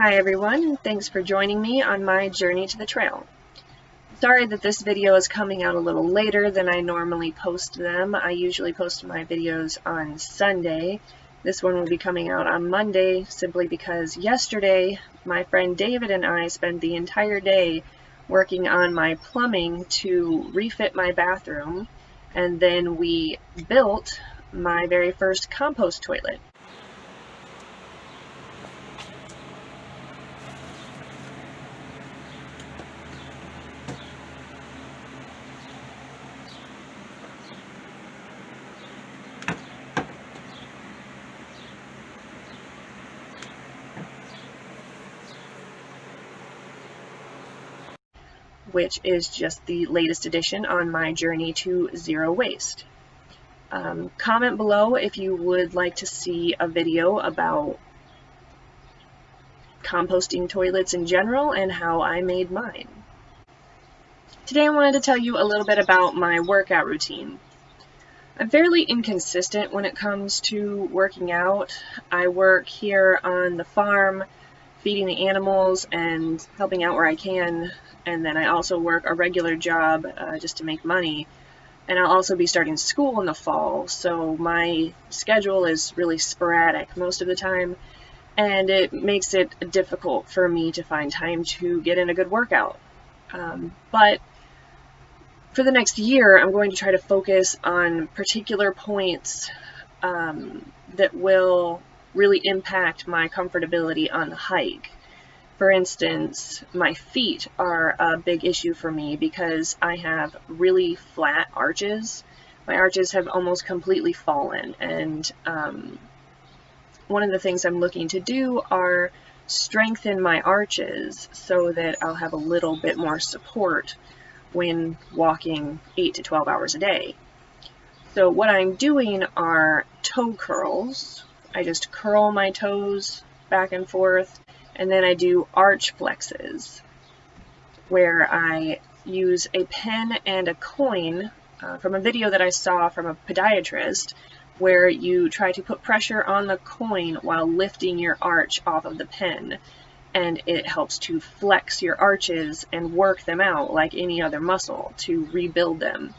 Hi everyone, and thanks for joining me on my journey to the trail. Sorry that this video is coming out a little later than I normally post them. I usually post my videos on Sunday. This one will be coming out on Monday simply because yesterday my friend David and I spent the entire day working on my plumbing to refit my bathroom, and then we built my very first compost toilet. Which is just the latest edition on my journey to zero waste. Comment below if you would like to see a video about composting toilets in general and how I made mine. Today I wanted to tell you a little bit about my workout routine. I'm fairly inconsistent when it comes to working out. I work here on the farm, feeding the animals and helping out where I can, and then I also work a regular job just to make money. And I'll also be starting school in the fall, so my schedule is really sporadic most of the time, and it makes it difficult for me to find time to get in a good workout. But for the next year, I'm going to try to focus on particular points that will really impact my comfortability on the hike. For instance, my feet are a big issue for me because I have really flat arches. My arches have almost completely fallen, and one of the things I'm looking to do are strengthen my arches so that I'll have a little bit more support when walking 8 to 12 hours a day. So what I'm doing are toe curls. I just curl my toes back and forth, and then I do arch flexes, where I use a pen and a coin from a video that I saw from a podiatrist, where you try to put pressure on the coin while lifting your arch off of the pen, and it helps to flex your arches and work them out like any other muscle to rebuild them.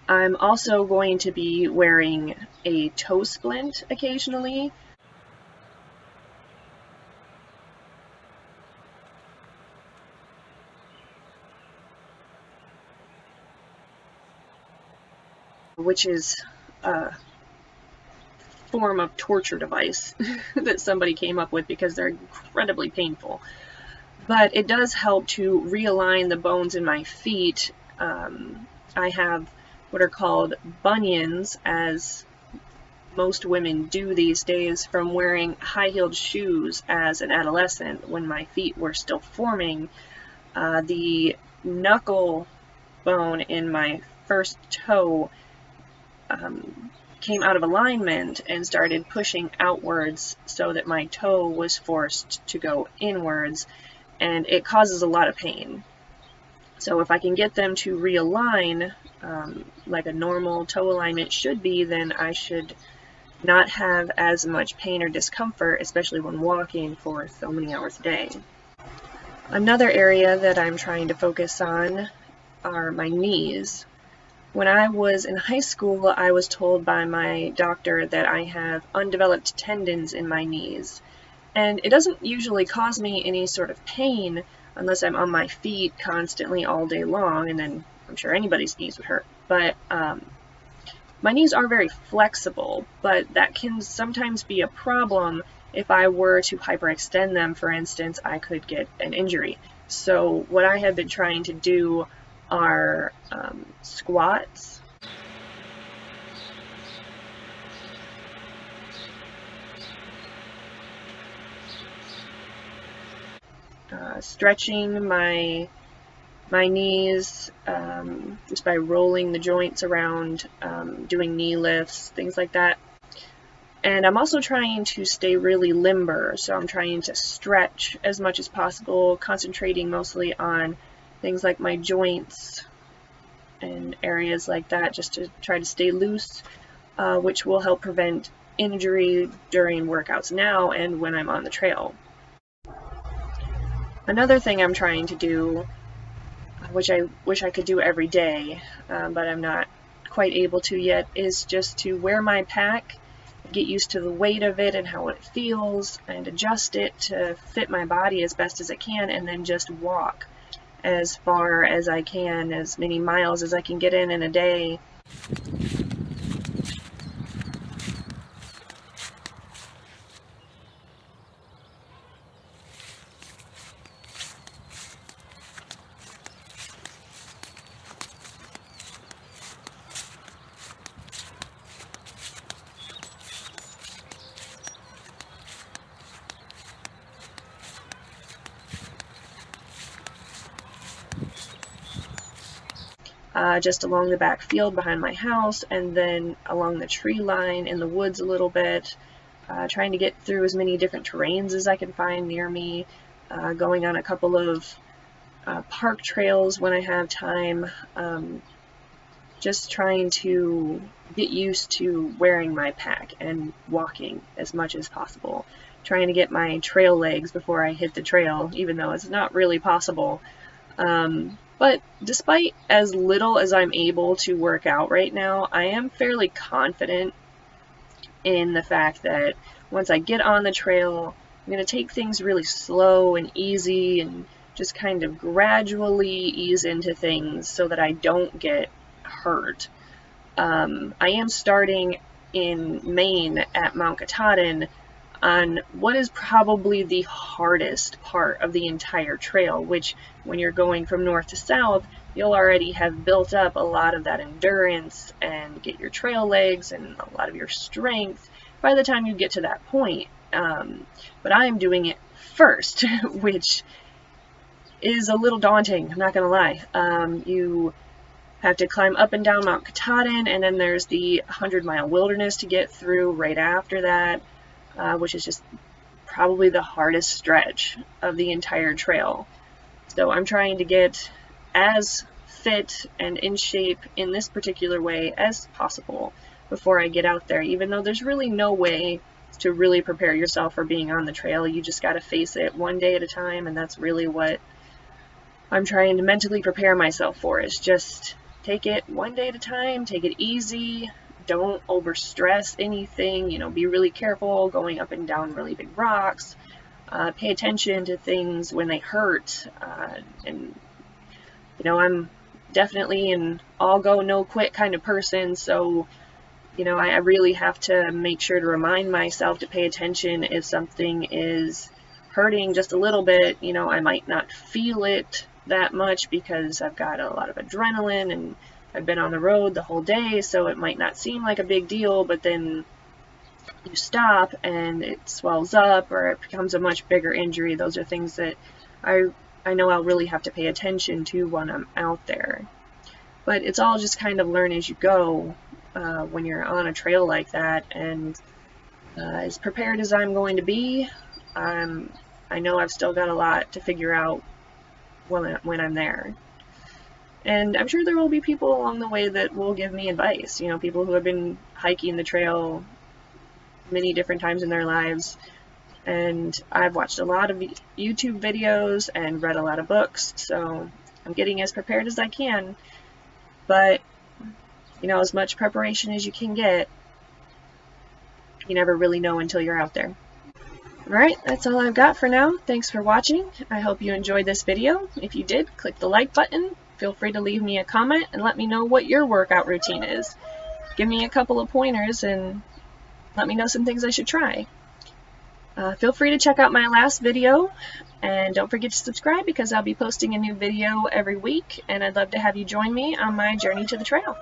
I'm also going to be wearing a toe splint occasionally. Which is a form of torture device that somebody came up with because they're incredibly painful. But it does help to realign the bones in my feet. I have what are called bunions, as most women do these days, from wearing high-heeled shoes as an adolescent when my feet were still forming. The knuckle bone in my first toe came out of alignment and started pushing outwards so that my toe was forced to go inwards, and it causes a lot of pain. So if I can get them to realign like a normal toe alignment should be, then I should not have as much pain or discomfort, especially when walking for so many hours a day. Another area that I'm trying to focus on are my knees. When I was in high school, I was told by my doctor that I have undeveloped tendons in my knees. And it doesn't usually cause me any sort of pain unless I'm on my feet constantly all day long, and then I'm sure anybody's knees would hurt. But my knees are very flexible, but that can sometimes be a problem. If I were to hyperextend them, for instance, I could get an injury. So what I have been trying to do are squats, stretching my knees, just by rolling the joints around, doing knee lifts, things like that. And I'm also trying to stay really limber, so I'm trying to stretch as much as possible, concentrating mostly on things like my joints and areas like that, just to try to stay loose, which will help prevent injury during workouts now and when I'm on the trail. Another thing I'm trying to do, which I wish I could do every day, but I'm not quite able to yet, is just to wear my pack, get used to the weight of it and how it feels, and adjust it to fit my body as best as I can, and then just walk as far as I can, as many miles as I can get in a day. Just along the back field behind my house, and then along the tree line in the woods a little bit, trying to get through as many different terrains as I can find near me, going on a couple of park trails when I have time, just trying to get used to wearing my pack and walking as much as possible, trying to get my trail legs before I hit the trail, even though it's not really possible. But despite as little as I'm able to work out right now, I am fairly confident in the fact that once I get on the trail, I'm going to take things really slow and easy and just kind of gradually ease into things so that I don't get hurt. I am starting in Maine at Mount Katahdin on what is probably the hardest part of the entire trail, which when you're going from north to south, you'll already have built up a lot of that endurance and get your trail legs and a lot of your strength by the time you get to that point. But I am doing it first, which is a little daunting, I'm not gonna lie. You have to climb up and down Mount Katahdin, and then there's the 100-mile wilderness to get through right after that, which is just probably the hardest stretch of the entire trail. So I'm trying to get as fit and in shape in this particular way as possible before I get out there, even though there's really no way to really prepare yourself for being on the trail. You just got to face it one day at a time, and that's really what I'm trying to mentally prepare myself for, is just take it one day at a time, take it easy. Don't overstress anything, be really careful going up and down really big rocks. Pay attention to things when they hurt. And I'm definitely an all go, no quit kind of person. So, I really have to make sure to remind myself to pay attention if something is hurting just a little bit. I might not feel it that much because I've got a lot of adrenaline and I've been on the road the whole day, so it might not seem like a big deal, but then you stop and it swells up or it becomes a much bigger injury. Those are things that I know I'll really have to pay attention to when I'm out there. But it's all just kind of learn as you go when you're on a trail like that, and as prepared as I'm going to be, I know I've still got a lot to figure out when I'm there. And I'm sure there will be people along the way that will give me advice, people who have been hiking the trail many different times in their lives. And I've watched a lot of YouTube videos and read a lot of books, so I'm getting as prepared as I can. But, as much preparation as you can get, you never really know until you're out there. Alright, that's all I've got for now. Thanks for watching. I hope you enjoyed this video. If you did, click the like button. Feel free to leave me a comment and let me know what your workout routine is. Give me a couple of pointers and let me know some things I should try. Feel free to check out my last video, and don't forget to subscribe because I'll be posting a new video every week, and I'd love to have you join me on my journey to the trail.